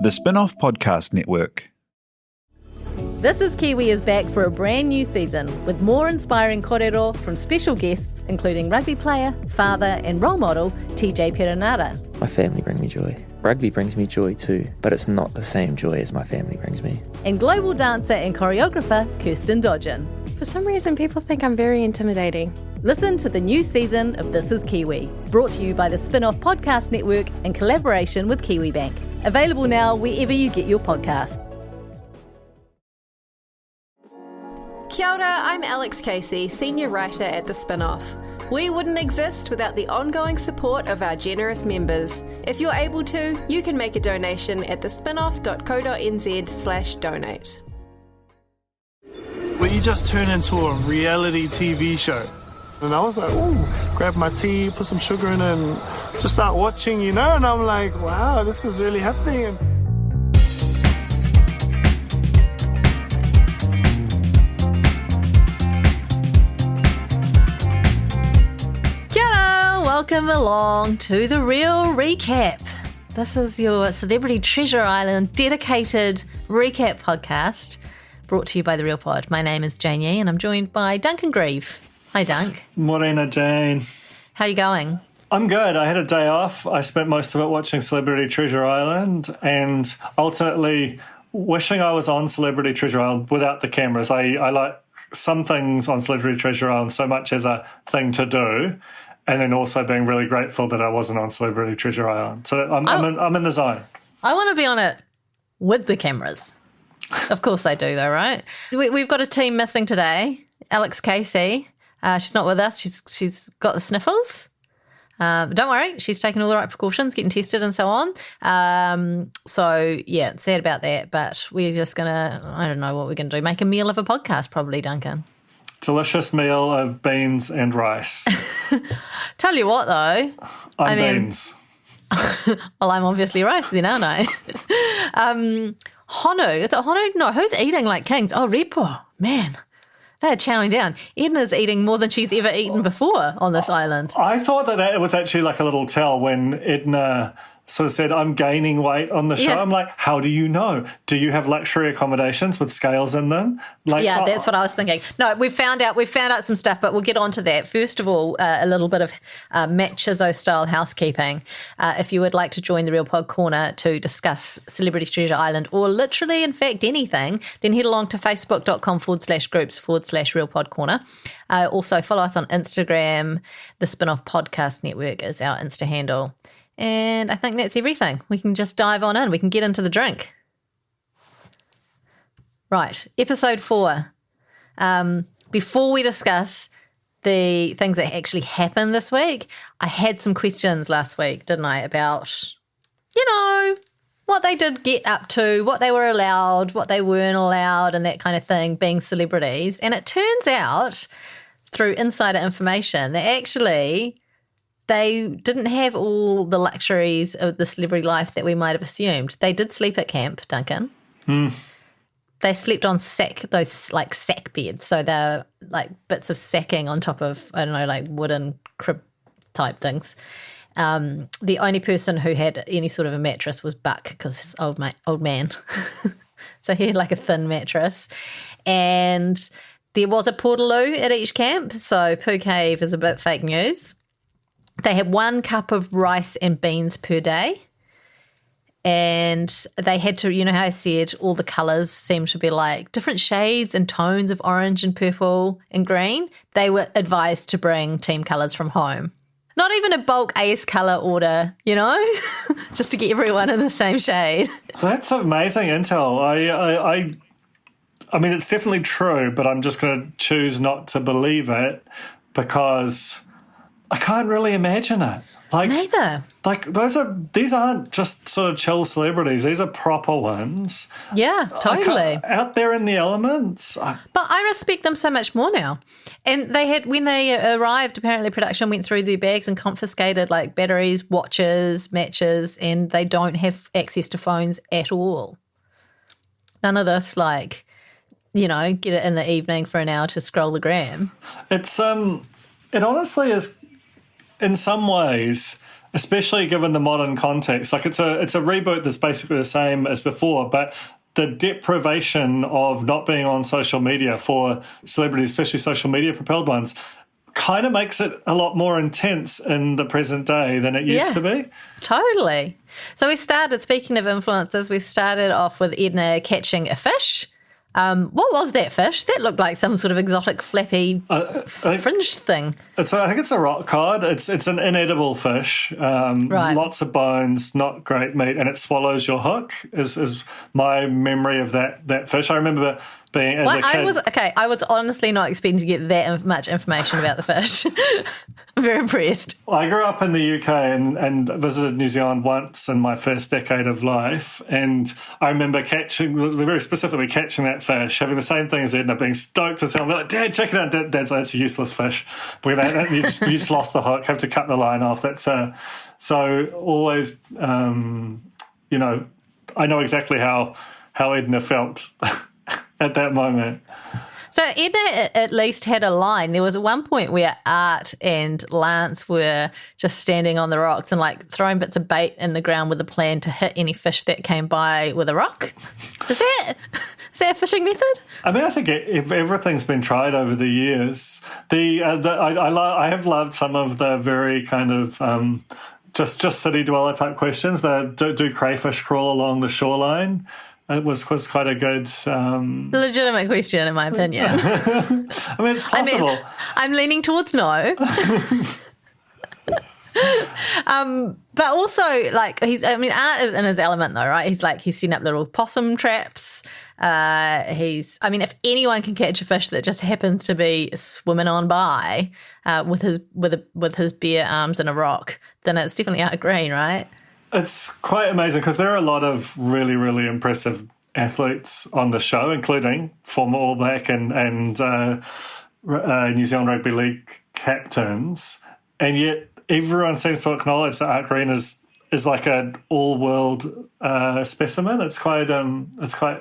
The Spin-off Podcast Network. This is Kiwi is back for a brand new season with more inspiring kōrero from special guests including rugby player, father and role model TJ Perenara. My family bring me joy. Rugby brings me joy too, but it's not the same joy as my family brings me. And global dancer and choreographer Kirsten Dodgen. For some reason, people think I'm very intimidating. Listen to the new season of This is Kiwi, brought to you by the Spin-off Podcast Network in collaboration with KiwiBank. Available now wherever you get your podcasts. Kia ora, I'm Alex Casey, senior writer at The Spin-off. We wouldn't exist without the ongoing support of our generous members. If you're able to, you can make a donation at thespinoff.co.nz/donate. Well, you just turn into a reality TV show. And I was like, ooh, grab my tea, put some sugar in it, and just start watching, and I'm like, wow, this is really happening. Welcome along to The Real Recap. This is your Celebrity Treasure Island dedicated recap podcast brought to you by The Real Pod. My name is Jane Yee and I'm joined by Duncan Grieve. Hi, Dunk. Morena, Jane. How are you going? I'm good. I had a day off. I spent most of it watching Celebrity Treasure Island and ultimately wishing I was on Celebrity Treasure Island without the cameras. I like some things on Celebrity Treasure Island so much as a thing to do. And then also being really grateful that I wasn't on Celebrity Treasure Island. So I'm in the zone. I want to be on it with the cameras. Of course I do, though, right? We've got a team missing today. Alex Casey, she's not with us. She's got the sniffles. Don't worry, she's taken all the right precautions, getting tested and so on. So, yeah, sad about that. But we're just going to, I don't know what we're going to do, make a meal of a podcast probably, Duncan. Delicious meal of beans and rice. Tell you what, though. I'm beans. Well, I'm obviously rice then, aren't I? Honu. Is it Honu? No, who's eating like kings? Oh, Repo. Man, they're chowing down. Edna's eating more than she's ever eaten before on this island. I thought that was actually like a little tell when Edna sort of said, I'm gaining weight on the show. Yeah. I'm like, how do you know? Do you have luxury accommodations with scales in them? Yeah, that's what I was thinking. No, we found out some stuff, but we'll get on to that. First of all, a little bit of Matchizo-style housekeeping. If you would like to join the Real Pod Corner to discuss Celebrity Treasure Island or literally, in fact, anything, then head along to facebook.com/groups/Real Pod Corner. Also, follow us on Instagram. The Spin-off Podcast Network is our Insta handle. And I think that's everything. We can just dive on in. We can get into the drink. Right, episode 4. Before we discuss the things that actually happened this week, I had some questions last week, didn't I, about, what they did get up to, what they were allowed, what they weren't allowed, and that kind of thing, being celebrities. And it turns out, through insider information, that actually they didn't have all the luxuries of the celebrity life that we might have assumed. They did sleep at camp, Duncan. They slept on sack beds. So they're like bits of sacking on top of, I don't know, like wooden crib type things. The only person who had any sort of a mattress was Buck, because his old man. So he had like a thin mattress. And there was a portaloo at each camp. So Poo Cave is a bit fake news. They had 1 cup of rice and beans per day. And they had to, how I said, all the colours seemed to be like different shades and tones of orange and purple and green. They were advised to bring team colours from home. Not even a bulk ACE colour order, just to get everyone in the same shade. That's amazing intel. I mean, it's definitely true, but I'm just going to choose not to believe it because I can't really imagine it. Neither. These aren't just sort of chill celebrities. These are proper ones. Yeah, totally. Out there in the elements. But I respect them so much more now. And they had, when they arrived, apparently production went through their bags and confiscated like batteries, watches, matches, and they don't have access to phones at all. None of this get it in the evening for an hour to scroll the gram. It honestly is, in some ways, especially given the modern context. Like, it's a reboot that's basically the same as before, but the deprivation of not being on social media for celebrities, especially social media propelled ones, kind of makes it a lot more intense in the present day than it used to be. Totally. So we started, speaking of influences, we started off with Edna catching a fish. What was that fish? That looked like some sort of exotic flappy fringe thing. I think it's a rock cod. It's an inedible fish. Right. Lots of bones, not great meat, and it swallows your hook. Is my memory of that fish. I remember being as a kid. I was honestly not expecting to get that much information about the fish. I'm very impressed. I grew up in the UK and visited New Zealand once in my first decade of life, and I remember very specifically catching that fish, having the same thing as Edna, being stoked as hell. Like, Dad, check it out. Dad's like, that's a useless fish. You just lost the hook, have to cut the line off. That's so always, I know exactly how Edna felt at that moment. So Edna at least had a line. There was one point where Art and Lance were just standing on the rocks and like throwing bits of bait in the ground with a plan to hit any fish that came by with a rock. Is that a fishing method? I mean, I think everything's been tried over the years. I have loved some of the very kind of just city dweller type questions. Do crayfish crawl along the shoreline? It was quite a good... legitimate question, in my opinion. I mean, it's possible. I'm leaning towards no. But also, like, Art is in his element, though, right? He's setting up little possum traps. If anyone can catch a fish that just happens to be swimming on by with his bare arms in a rock, then it's definitely Art Green, right? It's quite amazing because there are a lot of really, really impressive athletes on the show, including former All Black and New Zealand Rugby League captains, and yet everyone seems to acknowledge that Art Green is like an all-world specimen. It's quite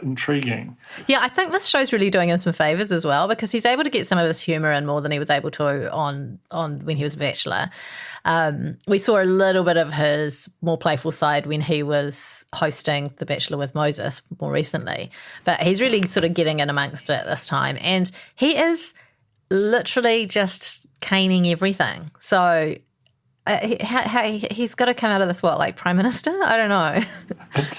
intriguing. Yeah, I think this show's really doing him some favours as well because he's able to get some of his humour in more than he was able to on when he was a Bachelor. We saw a little bit of his more playful side when he was hosting The Bachelor with Moses more recently. But he's really sort of getting in amongst it this time. And he is literally just caning everything. So he's got to come out of this, Prime Minister? I don't know.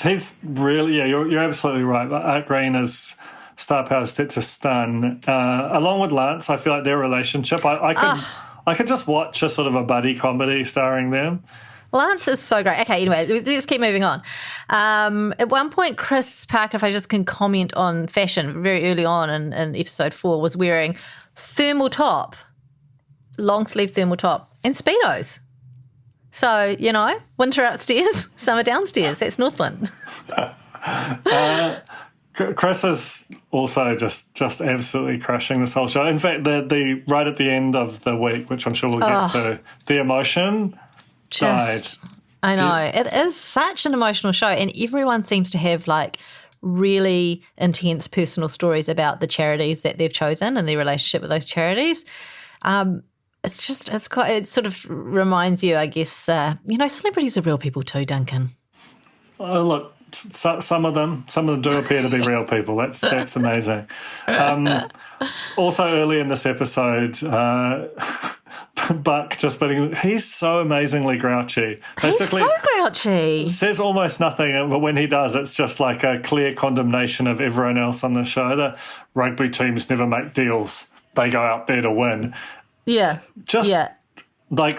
He's really, you're absolutely right. Art Green is star power set to stun. Along with Lance, I feel like their relationship, I could just watch a sort of a buddy comedy starring them. Lance is so great. Okay, anyway, let's keep moving on. At one point, Chris Parker, if I just can comment on fashion, very early on in episode 4, was wearing thermal top, long sleeve thermal top, and Speedos. So, winter upstairs, summer downstairs. That's Northland. Chris is also just absolutely crushing this whole show. In fact, the right at the end of the week, which I'm sure we'll get to, the emotion died. I know. It is such an emotional show, and everyone seems to have really intense personal stories about the charities that they've chosen and their relationship with those charities. It sort of reminds you, I guess, celebrities are real people too, Duncan. Oh, look. Some of them do appear to be real people. That's amazing. Also, early in this episode, Buck he's so amazingly grouchy. Basically, he's so grouchy. Says almost nothing, but when he does, it's just like a clear condemnation of everyone else on the show. The rugby teams never make deals; they go out there to win. Yeah, But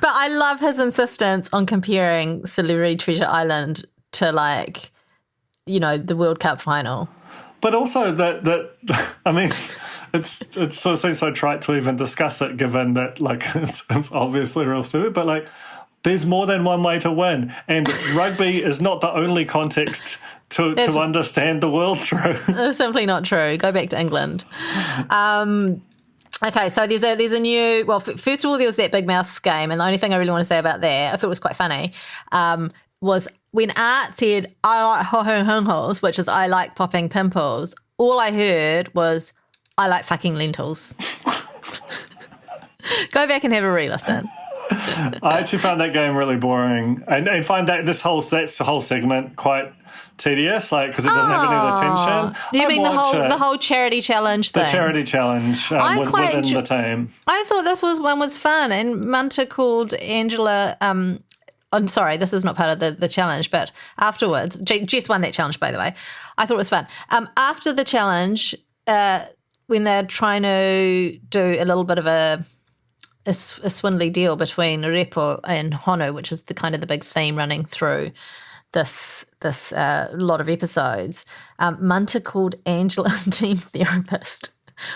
I love his insistence on comparing Celebrity Treasure Island to the World Cup final. But also that I mean, it sort of seems so trite to even discuss it, given that it's obviously real stupid. But there's more than one way to win, and rugby is not the only context to understand the world through. It's simply not true. Go back to England. Okay, so there's a new. Well, first of all, there was that Big Mouth game, and the only thing I really want to say about that, I thought it was quite funny, was when Art said, I like ho-ho-hum-holes, which is I like popping pimples, all I heard was, I like fucking lentils. Go back and have a re-listen. I actually found that game really boring, and find that that's the whole segment quite tedious, like because it doesn't have any of the tension. You mean the whole charity challenge thing? The charity challenge within the team. I thought this was fun, and Munter called Angela. I'm sorry, this is not part of the challenge, but afterwards, Jess won that challenge, by the way. I thought it was fun. After the challenge, when they're trying to do a little bit of a swindly deal between Repo and Honu, which is the kind of the big theme running through this lot of episodes, Munter called Angela a team therapist,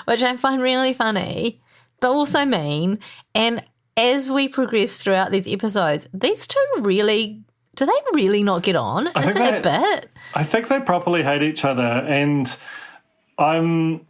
which I find really funny, but also mean. And as we progress throughout these episodes, these two do they really not get on? I think they properly hate each other, and I'm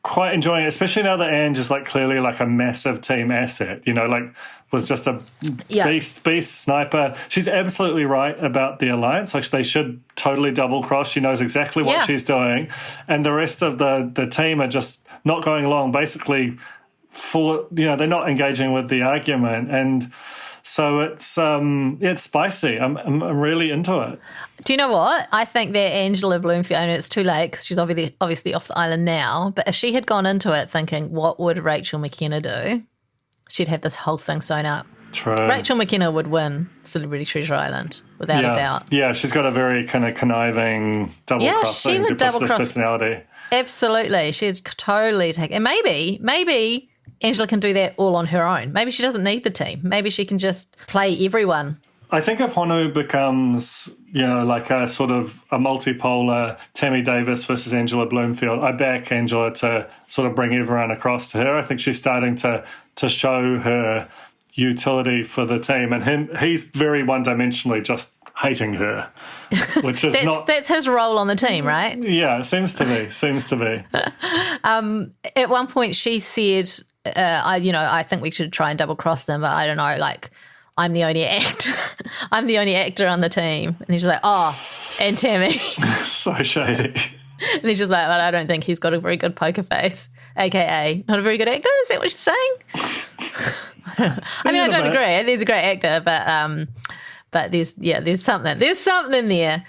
quite enjoying it, especially now that Ange is like clearly like a massive team asset, like was just a beast sniper. She's absolutely right about the alliance. Like they should totally double cross. She knows exactly what she's doing. And the rest of the team are just not going along, basically they're not engaging with the argument. And so it's spicy. I'm really into it. Do you know what? I think that Angela Bloomfield, and it's too late because she's obviously off the island now, but if she had gone into it thinking, what would Rachel McKenna do? She'd have this whole thing sewn up. True. Rachel McKenna would win Celebrity Treasure Island, without a doubt. Yeah, she's got a very kind of conniving, double-crossing, duplicitous personality. Absolutely. She'd totally take it. And maybe Angela can do that all on her own. Maybe she doesn't need the team. Maybe she can just play everyone. I think if Honu becomes, like a sort of a multipolar Tammy Davis versus Angela Bloomfield, I back Angela to sort of bring everyone across to her. I think she's starting to show her utility for the team, and he's very one-dimensionally just hating her, which is that's his role on the team, right? Yeah, it seems to be. At one point she said, I think we should try and double cross them, but I don't know, like I'm the only actor on the team. And he's just like, and Tammy. So shady. And he's just like, well, I don't think he's got a very good poker face, aka not a very good actor. Is that what you're saying? I mean, I don't agree. He's a great actor, but there's something there.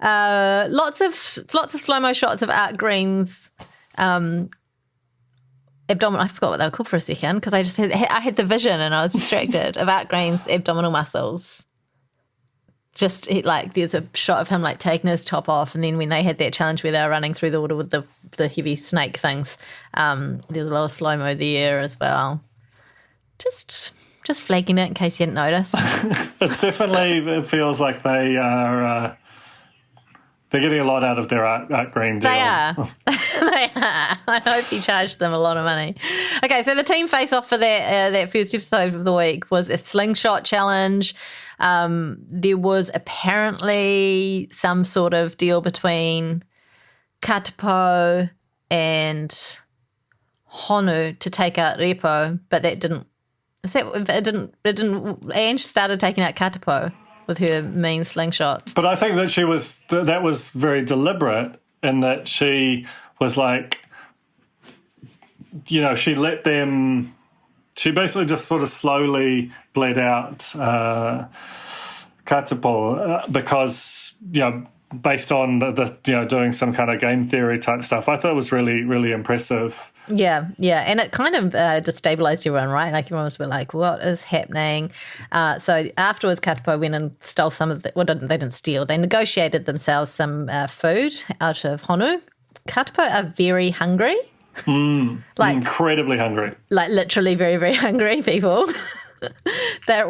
Lots of slow-mo shots of Art Green's abdominal. I forgot what they were called for a second because I had the vision and I was distracted of Art Green's abdominal muscles. Just there's a shot of him like taking his top off, and then when they had that challenge where they were running through the water with the heavy snake things, there's a lot of slow-mo there as well. Just flagging it in case you hadn't noticed. It feels like they are they're getting a lot out of their Art Green deal. They are. They are. I hope he charged them a lot of money. Okay, so the team face-off for that first episode of the week was a slingshot challenge. There was apparently some sort of deal between Katipo and Honu to take out Repo, but that didn't. It didn't. Ange started taking out Katipo with her mean slingshot. But I think that that was very deliberate in that she was like, she let them. She basically just sort of slowly bled out Katipo because based on the doing some kind of game theory type stuff. I thought it was really, really impressive. Yeah, and it kind of destabilized everyone, right? Like everyone was like, what is happening? So afterwards, Katipo went and stole some of they didn't steal. They negotiated themselves some food out of Honu. Katipo are very hungry. Incredibly hungry. Like literally very, very hungry people. They're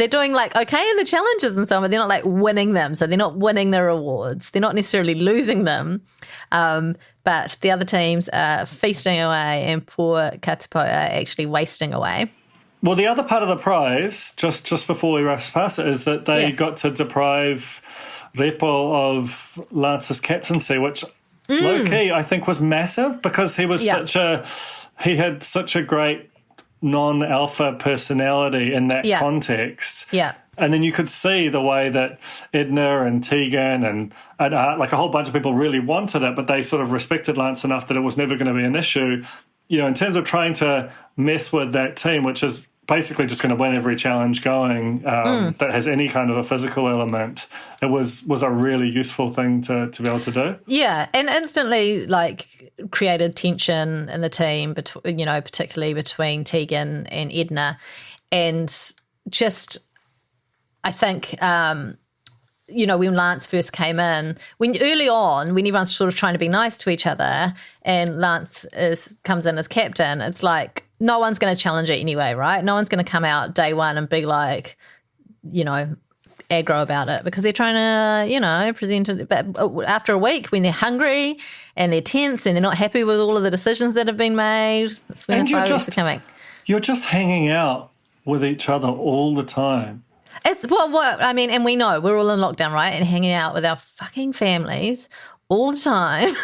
doing okay in the challenges and so on, but they're not like winning them. So they're not winning the rewards. They're not necessarily losing them. But the other teams are feasting away and poor Katipo are actually wasting away. Well, the other part of the prize, just before we rush past it, is that they got to deprive Repo of Lance's captaincy, which low-key I think was massive because he was he had such a great non-alpha personality in that context. Yeah. And then you could see the way that Edna and Tegan and Art, a whole bunch of people really wanted it, but they sort of respected Lance enough that it was never going to be an issue. In terms of trying to mess with that team, which is basically just going to win every challenge going that has any kind of a physical element. It was a really useful thing to be able to do. Yeah, and instantly created tension in the team, particularly between Tegan and Edna, and just I think. When Lance first came in, when everyone's sort of trying to be nice to each other, and Lance comes in as captain, it's like no one's going to challenge it anyway, right? No one's going to come out day one and be like, aggro about it because they're trying to, present it. But after a week, when they're hungry and they're tense and they're not happy with all of the decisions that have been made, that's when the fireworks are coming. You're just hanging out with each other all the time. It's and we know we're all in lockdown, right? And hanging out with our fucking families all the time.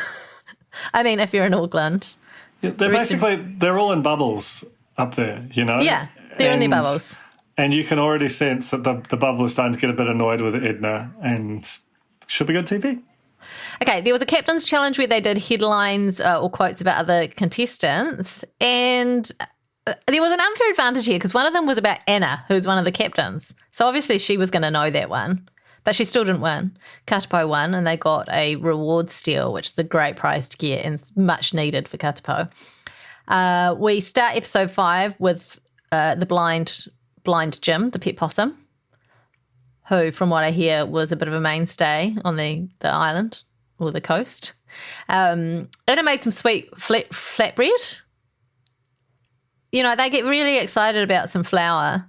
I mean, if you're in Auckland. Yeah, they're all in bubbles up there, Yeah, they're in their bubbles. And you can already sense that the bubble is starting to get a bit annoyed with Edna, and should be good TV. Okay, there was a captain's challenge where they did headlines or quotes about other contestants, and there was an unfair advantage here because one of them was about Anna, who's one of the captains. So obviously she was going to know that one, but she still didn't win. Katipo won, and they got a reward steal, which is a great prize to get and much needed for Katipo. We start episode 5 with the blind Jim, the pet possum, who, from what I hear, was a bit of a mainstay on the island or the coast. And it made some sweet flatbread. They get really excited about some flour.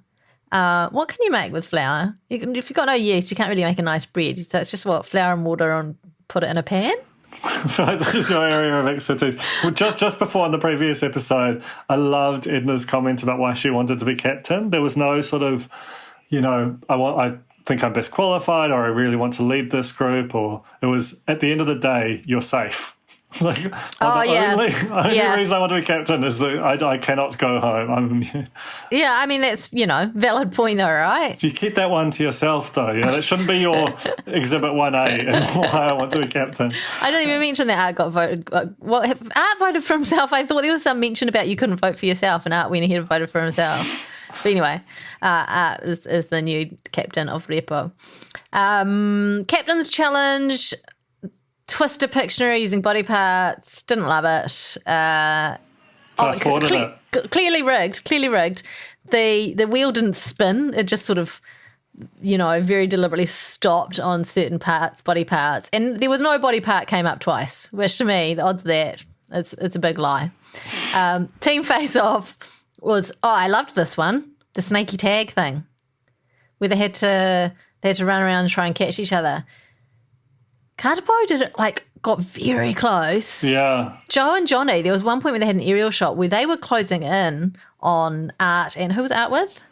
What can you make with flour? If you've got no yeast, you can't really make a nice bread. So it's just flour and water and put it in a pan. I feel like this is your area of expertise. Well, just before in the previous episode, I loved Edna's comment about why she wanted to be captain. There was no sort of, I think I'm best qualified, or I really want to lead this group, or it was at the end of the day, you're safe. It's like, only reason I want to be captain is that I cannot go home. Yeah, I mean, that's, valid point though, right? You keep that one to yourself though. Yeah, that shouldn't be your Exhibit 1A and why I want to be captain. I didn't even mention that Art got voted. Art voted for himself. I thought there was some mention about you couldn't vote for yourself, and Art went ahead and voted for himself. But anyway, Art is the new captain of Repo. Captain's challenge. Twisted Pictionary using body parts. Didn't love it. Clearly rigged. The wheel didn't spin. It just sort of, very deliberately stopped on certain parts, body parts. And there was no body part came up twice, which to me, the odds of that, it's a big lie. Team face-off was, I loved this one, the snaky tag thing, where they had to run around and try and catch each other. Katipo did it, got very close. Yeah. Joe and Johnny, there was one point where they had an aerial shot where they were closing in on Art, and who was Art with?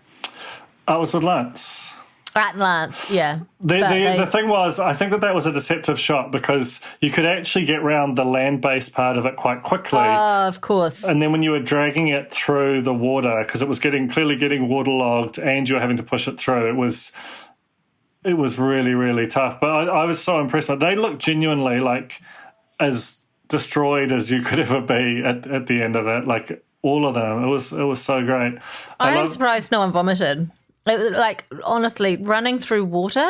Art was with Lance. Art and Lance, yeah. The thing was, I think that was a deceptive shot because you could actually get round the land-based part of it quite quickly. Oh, of course. And then when you were dragging it through the water, because it was clearly getting waterlogged and you were having to push it through, it was really, really tough. But I was so impressed. They looked genuinely as destroyed as you could ever be at the end of it. All of them. It was so great. I'm surprised no one vomited. It was honestly, running through water,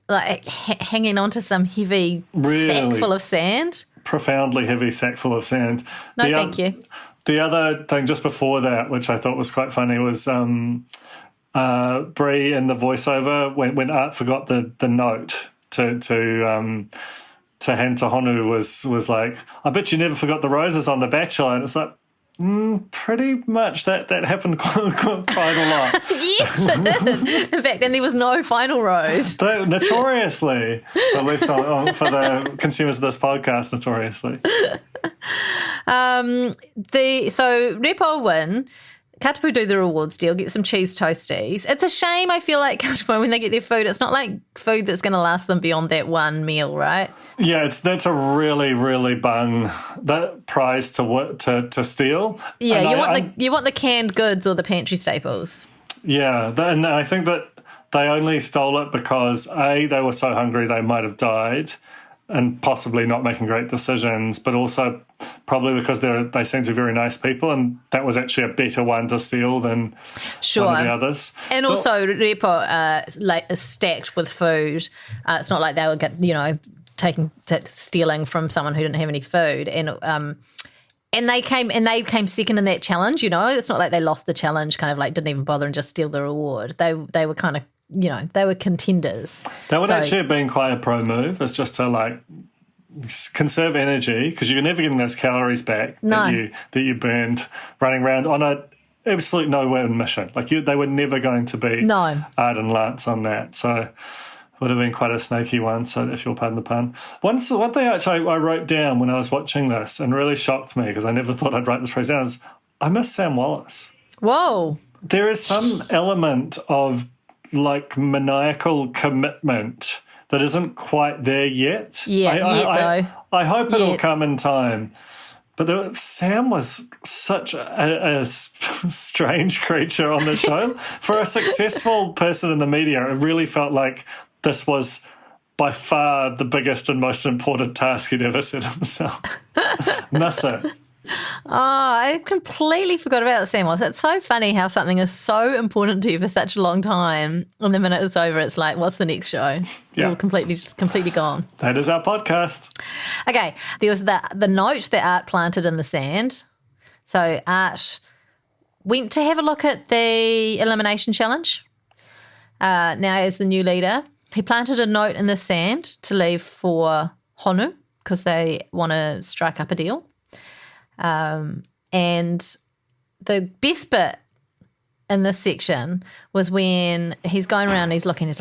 hanging onto some heavy sack full of sand. Profoundly heavy sack full of sand. No, thank you. The other thing just before that, which I thought was quite funny, was Bree in the voiceover when Art forgot the note to hand to Honu was like, I bet you never forgot the roses on The Bachelor. And it's like, pretty much that happened quite a lot. Yes, it did. In fact, and there was no final rose. Notoriously, at least for the consumers of this podcast, notoriously. So Repo win. Katipo do the rewards deal, get some cheese toasties. It's a shame, I feel like, Katipo, when they get their food, it's not like food that's going to last them beyond that one meal, right? Yeah, that's a really, really bung that prize to steal. Yeah, you want the canned goods or the pantry staples. Yeah, and I think that they only stole it because, A, they were so hungry they might have died, and possibly not making great decisions, but also probably because they seem to be very nice people, and that was actually a better one to steal than one of the others. And also, Repo stacked with food. It's not like they were stealing from someone who didn't have any food, and they came second in that challenge. It's not like they lost the challenge, kind of like didn't even bother and just steal the reward. They were kind of. They were contenders. That would actually have been quite a pro move. It's just to conserve energy, because you're never getting those calories back that you burned running around on a absolute no-win mission. They were never going to be Ard and Lance on that. So it would have been quite a snaky one, so if you'll pardon the pun. One thing actually I wrote down when I was watching this and really shocked me, because I never thought I'd write this phrase down, is I miss Sam Wallace. Whoa. There is some element of maniacal commitment that isn't quite there yet. Yeah, I hope it'll come in time. But Sam was such a strange creature on the show. For a successful person in the media, it really felt like this was by far the biggest and most important task he'd ever set himself. Miss it. Oh, I completely forgot about Sam Wallace. It's so funny how something is so important to you for such a long time, and the minute it's over, it's like, what's the next show? Yeah. You're completely gone. That is our podcast. Okay, there was the note that Art planted in the sand. So Art went to have a look at the elimination challenge. Now, as the new leader, he planted a note in the sand to leave for Honu, because they want to strike up a deal. And the best bit in this section was when he's going around, he's looking at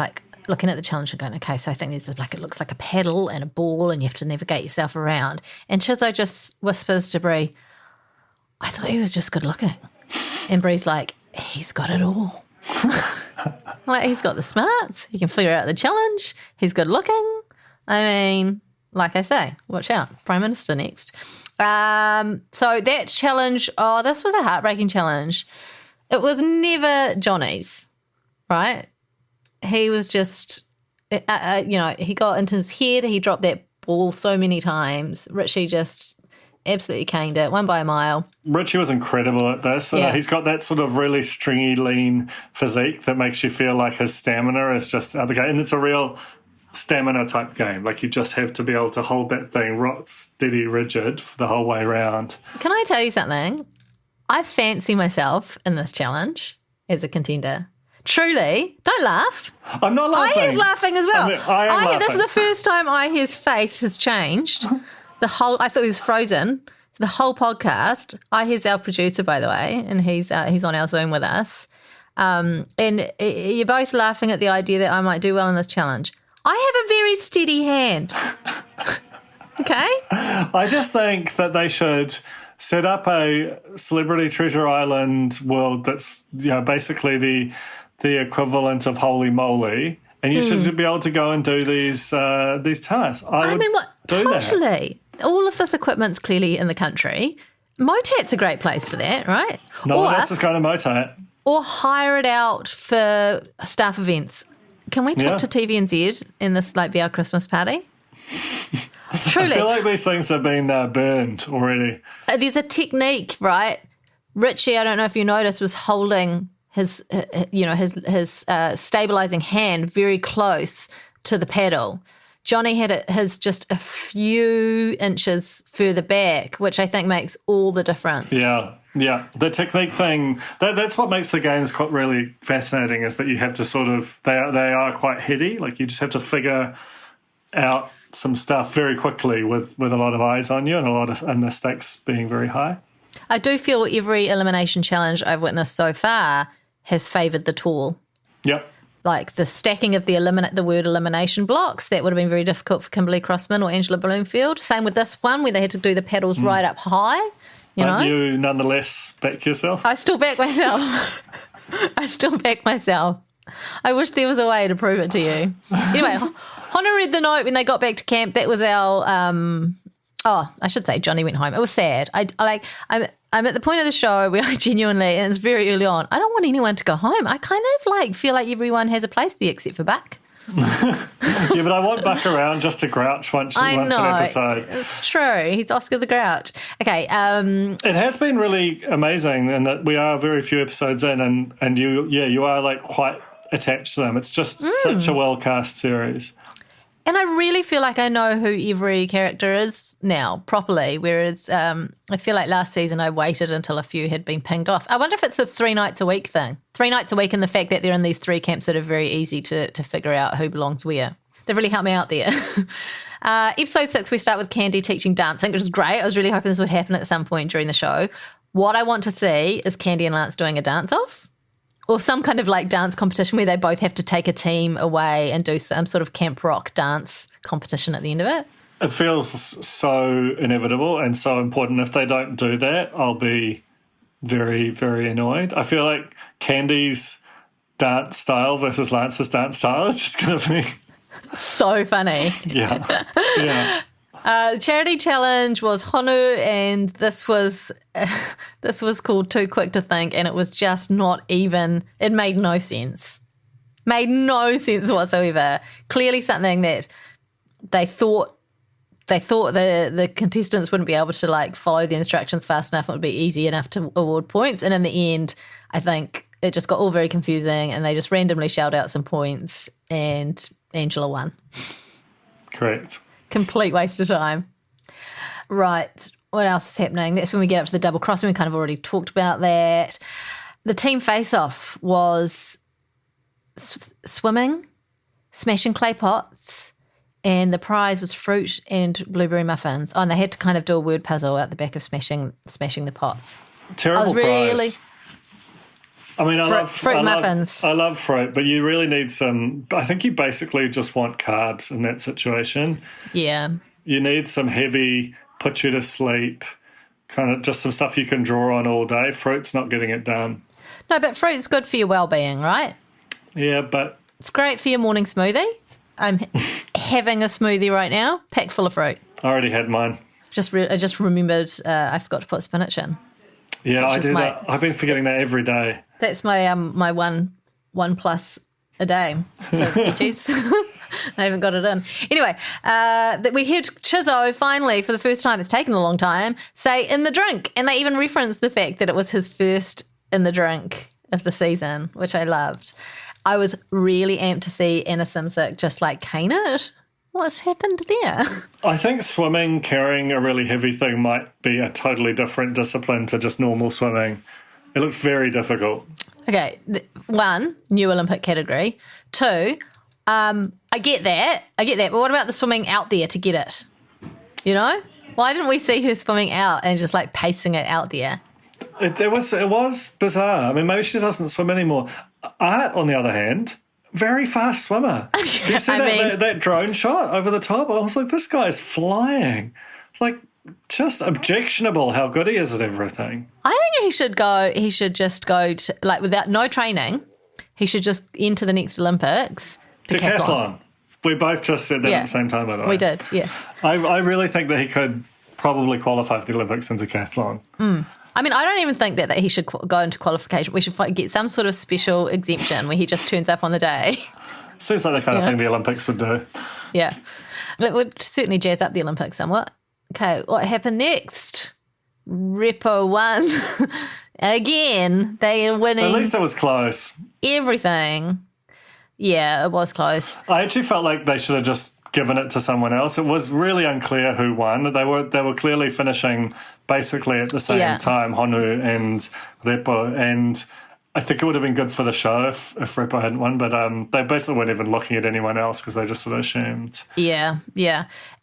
the challenge and going, okay, so I think there's it looks like a paddle and a ball and you have to navigate yourself around. And Chizzo just whispers to Bree, I thought he was just good looking. And Bree's like, he's got it all. He's got the smarts, he can figure out the challenge, he's good looking. I mean, like I say, watch out, Prime Minister next. So that challenge, this was a heartbreaking challenge. It was never Johnny's, right? He was just, he got into his head. He dropped that ball so many times. Richie just absolutely caned it, won by a mile. Richie was incredible at this. Yeah. He's got that sort of really stringy, lean physique that makes you feel like his stamina is just out the game. And it's a real stamina type game. You just have to be able to hold that thing rock steady, rigid for the whole way around. Can I tell you something? I fancy myself in this challenge as a contender. Truly, don't laugh. I'm not laughing. Ahi's laughing as well. I am laughing. This is the first time Ahi's face has changed. I thought he was frozen. The whole podcast. Ahi's our producer, by the way, and he's on our Zoom with us. And you're both laughing at the idea that I might do well in this challenge. I have a very steady hand. Okay? I just think that they should set up a Celebrity Treasure Island world that's basically the equivalent of Holy Moly, and you should be able to go and do these tasks. I mean, what? Totally. All of this equipment's clearly in the country. Motat's a great place for that, right? No one else is going to Motat. Or hire it out for staff events. Can we talk to TVNZ in this be our Christmas party? Truly. I feel like these things have been burned already. There's a technique, right? Richie, I don't know if you noticed, was holding his stabilizing hand very close to the paddle. Johnny had his just a few inches further back, which I think makes all the difference. Yeah. Yeah, the technique thing, that's what makes the games quite really fascinating, is that you have to sort of, they are quite heady. You just have to figure out some stuff very quickly with a lot of eyes on you and the stakes being very high. I do feel every elimination challenge I've witnessed so far has favoured the tall. Yep. The stacking of the word elimination blocks, that would have been very difficult for Kimberly Crossman or Angela Bloomfield. Same with this one, where they had to do the paddles right up high. But you nonetheless back yourself? I still back myself. I wish there was a way to prove it to you. Anyway, Honu read the note when they got back to camp. That was our, I should say Johnny went home. It was sad. I'm at the point of the show where I genuinely, and it's very early on, I don't want anyone to go home. I kind of feel like everyone has a place there except for Buck. Yeah, but I want Buck around just to grouch once an episode. It's true. He's Oscar the Grouch. Okay. It has been really amazing in that we are very few episodes in, and you are like quite attached to them. It's just such a well cast series. And I really feel like I know who every character is now properly, whereas I feel like last season I waited until a few had been pinged off. I wonder if it's a 3 nights a week thing. 3 nights a week and the fact that they're in these 3 camps that are very easy to figure out who belongs where. They've really helped me out there. Episode 6, we start with Candy teaching dancing, which is great. I was really hoping this would happen at some point during the show. What I want to see is Candy and Lance doing a dance-off. Or some kind of like dance competition where they both have to take a team away and do some sort of camp rock dance competition at the end of it. It feels so inevitable and so important. If they don't do that, I'll be very, very annoyed. I feel like Candy's dance style versus Lance's dance style is just going to be... so funny. Yeah. The charity challenge was Honu, and this was called Too Quick to Think, and it was just not even. It made no sense. Made no sense whatsoever. Clearly, something that they thought the contestants wouldn't be able to like follow the instructions fast enough. It would be easy enough to award points, and in the end, I think it just got all very confusing, and they just randomly shelled out some points, and Angela won. Correct. Complete waste of time. Right. What else is happening? That's when we get up to the double crossing. We kind of already talked about that. The team face-off was swimming, smashing clay pots, and the prize was fruit and blueberry muffins. Oh, and they had to kind of do a word puzzle out the back of smashing the pots. Terrible prize. I mean, I love fruit muffins. I love fruit, but you really need some. I think you basically just want carbs in that situation. Yeah. You need some heavy, put you to sleep, kind of just some stuff you can draw on all day. Fruit's not getting it done. No, but fruit's good for your well-being, right? Yeah, but... It's great for your morning smoothie. I'm having a smoothie right now, packed full of fruit. I already had mine. I just remembered I forgot to put spinach in. Yeah, I do that. I've been forgetting that every day. That's my my one plus a day for veggies. I haven't got it in. Anyway, we heard Chizzo finally, for the first time, it's taken a long time, say in the drink. And they even referenced the fact that it was his first in the drink of the season, which I loved. I was really amped to see Anna Simsick just like cane it. What happened there? I think swimming, carrying a really heavy thing might be a totally different discipline to just normal swimming. It looked very difficult. Okay, 1, new Olympic category. 2, I get that. But what about the swimming out there to get it? You know? Why didn't we see her swimming out and just like pacing it out there? It was bizarre. I mean, maybe she doesn't swim anymore. Art, on the other hand, very fast swimmer. Did you see that drone shot over the top? I was like, this guy's flying. Like, just objectionable how good he is at everything. I think he should just go to, like, without no training, he should just enter the next Olympics. Decathlon. We both just said that at the same time, by the way. We did, yeah. I really think that he could probably qualify for the Olympics in decathlon. I mean, I don't even think that he should go into qualification. We should get some sort of special exemption where he just turns up on the day. Seems like the kind of thing the Olympics would do. Yeah. It would certainly jazz up the Olympics somewhat. Okay, what happened next? Repo won. Again, they are winning. At least it was close. Everything. Yeah, it was close. I actually felt like they should have just given it to someone else. It was really unclear who won. They were clearly finishing basically at the same time, Honu and Repo, and I think it would have been good for the show if Repo hadn't won, but they basically weren't even looking at anyone else because they just sort of assumed. Yeah.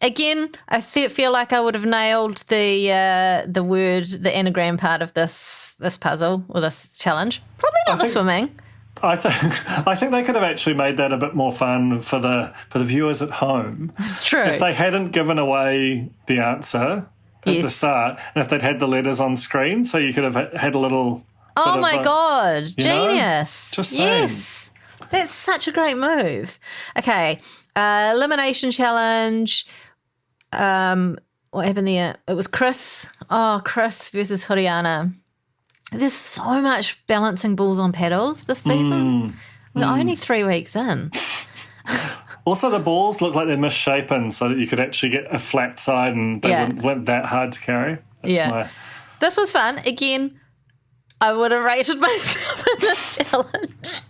Again, I feel like I would have nailed the anagram part of this puzzle or this challenge. Probably not the swimming. I think they could have actually made that a bit more fun for the viewers at home. It's true. If they hadn't given away the answer at the start, and if they'd had the letters on screen, so you could have had a little. Oh my God, Know? genius! Just saying. Yes, that's such a great move. Okay, elimination challenge. What happened there? It was Chris. Oh, Chris versus Horiana. There's so much balancing balls on paddles this season. We're only 3 weeks in. Also, the balls look like they're misshapen so that you could actually get a flat side and they weren't that hard to carry. This was fun. Again, I would have rated myself in this challenge.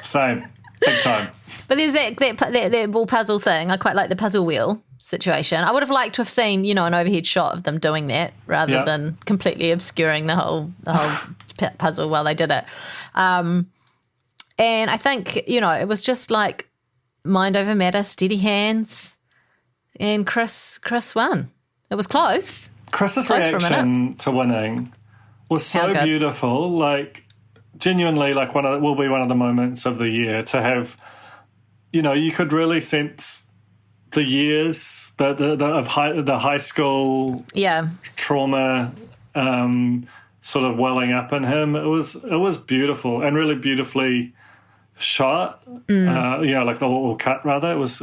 Same. Big time. But there's that ball puzzle thing. I quite like the puzzle wheel situation. I would have liked to have seen, an overhead shot of them doing that rather than completely obscuring the whole puzzle while they did it. And I think, it was just like mind over matter, steady hands, and Chris won. It was close. Chris's reaction to winning was so beautiful. Like, genuinely, like will be one of the moments of the year to have. You could really sense the years of the high school trauma sort of welling up in him. It was beautiful and really beautifully shot. Or cut rather. It was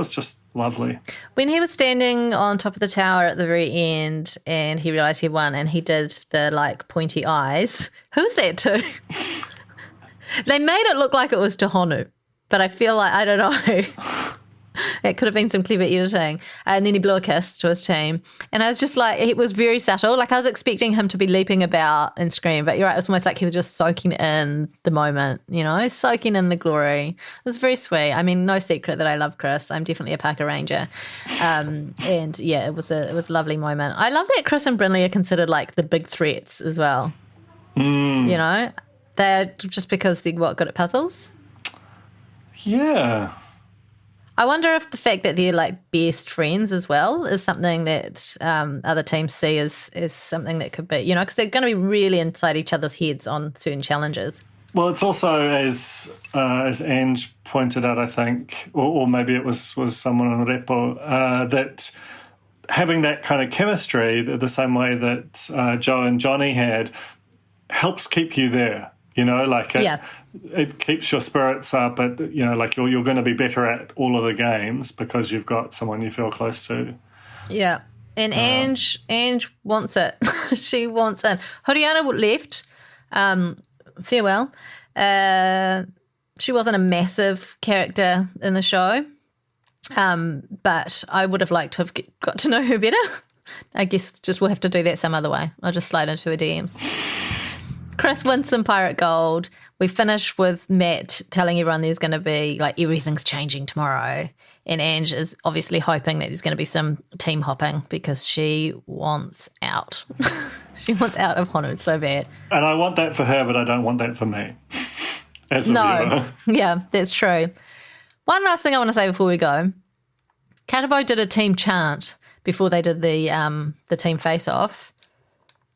just lovely. When he was standing on top of the tower at the very end and he realised he won and he did the pointy eyes. Who was that to? They made it look like it was to Honu, but I feel like, I don't know. It could have been some clever editing. And then he blew a kiss to his team. And I was just like, it was very subtle. Like, I was expecting him to be leaping about and scream, but you're right, it was almost like he was just soaking in the moment, soaking in the glory. It was very sweet. I mean, no secret that I love Chris. I'm definitely a Parker Ranger. It was a lovely moment. I love that Chris and Brynley are considered like the big threats as well. They're just because they're good at puzzles. Yeah. I wonder if the fact that they're like best friends as well is something that other teams see as something that could be, because they're going to be really inside each other's heads on certain challenges. Well, it's also, as Ange pointed out, I think, or maybe it was someone on Repo, that having that kind of chemistry, the same way that Joe and Johnny had, helps keep you there. It keeps your spirits up. You're going to be better at all of the games because you've got someone you feel close to. Yeah. And Ange wants it. She wants it. Horiana left. Farewell. She wasn't a massive character in the show, but I would have liked to have got to know her better. I guess we'll have to do that some other way. I'll just slide into her DMs. Chris wins some pirate gold. We finish with Matt telling everyone there's going to be, everything's changing tomorrow. And Ange is obviously hoping that there's going to be some team hopping because she wants out. She wants out of Honu so bad. And I want that for her, but I don't want that for me as a viewer. Yeah, that's true. One last thing I want to say before we go. Katipo did a team chant before they did the team face-off.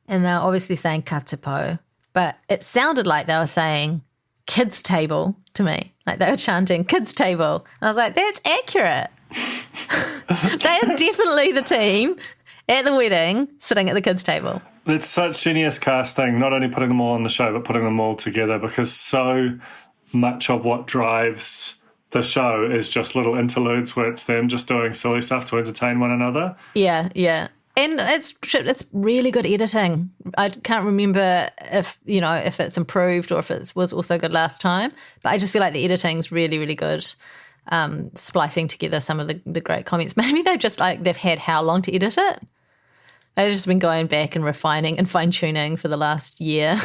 And they're obviously saying Katipo. But it sounded like they were saying kids' table to me. Like they were chanting kids' table. And I was like, that's accurate. They are definitely the team at the wedding sitting at the kids' table. It's such genius casting, not only putting them all on the show, but putting them all together, because so much of what drives the show is just little interludes where it's them just doing silly stuff to entertain one another. Yeah, yeah. And it's really good editing. I can't remember if it's improved or if it was also good last time, but I just feel like the editing's really, really good. Splicing together some of the great comments. Maybe they've had how long to edit it? They've just been going back and refining and fine-tuning for the last year.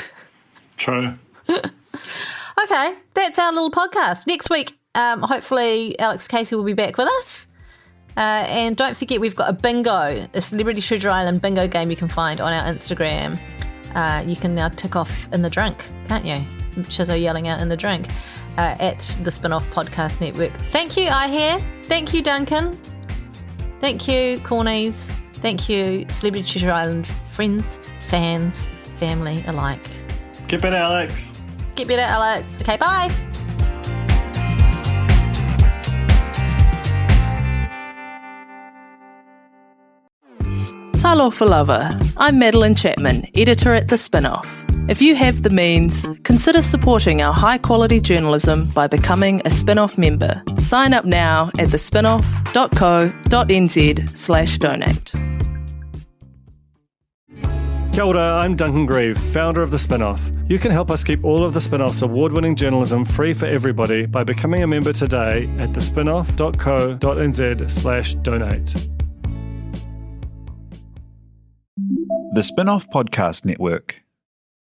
True. Okay, that's our little podcast. Next week, hopefully Alex Casey will be back with us. And don't forget, we've got a bingo, a Celebrity Treasure Island bingo game you can find on our Instagram. You can now tick off in the drink, can't you? Chizzo yelling out in the drink at the Spin-Off Podcast Network. Thank you, I Hear. Thank you, Duncan. Thank you, Cornies. Thank you, Celebrity Treasure Island friends, fans, family alike. Get better, Alex. Get better, Alex. Okay, bye. Talo for Lover. I'm Madeline Chapman, editor at The Spin-Off. If you have the means, consider supporting our high-quality journalism by becoming a Spin-Off member. Sign up now at thespinoff.co.nz/donate. Kia ora, I'm Duncan Grieve, founder of The Spinoff. You can help us keep all of The Spinoff's award-winning journalism free for everybody by becoming a member today at thespinoff.co.nz/donate. The Spinoff Podcast Network.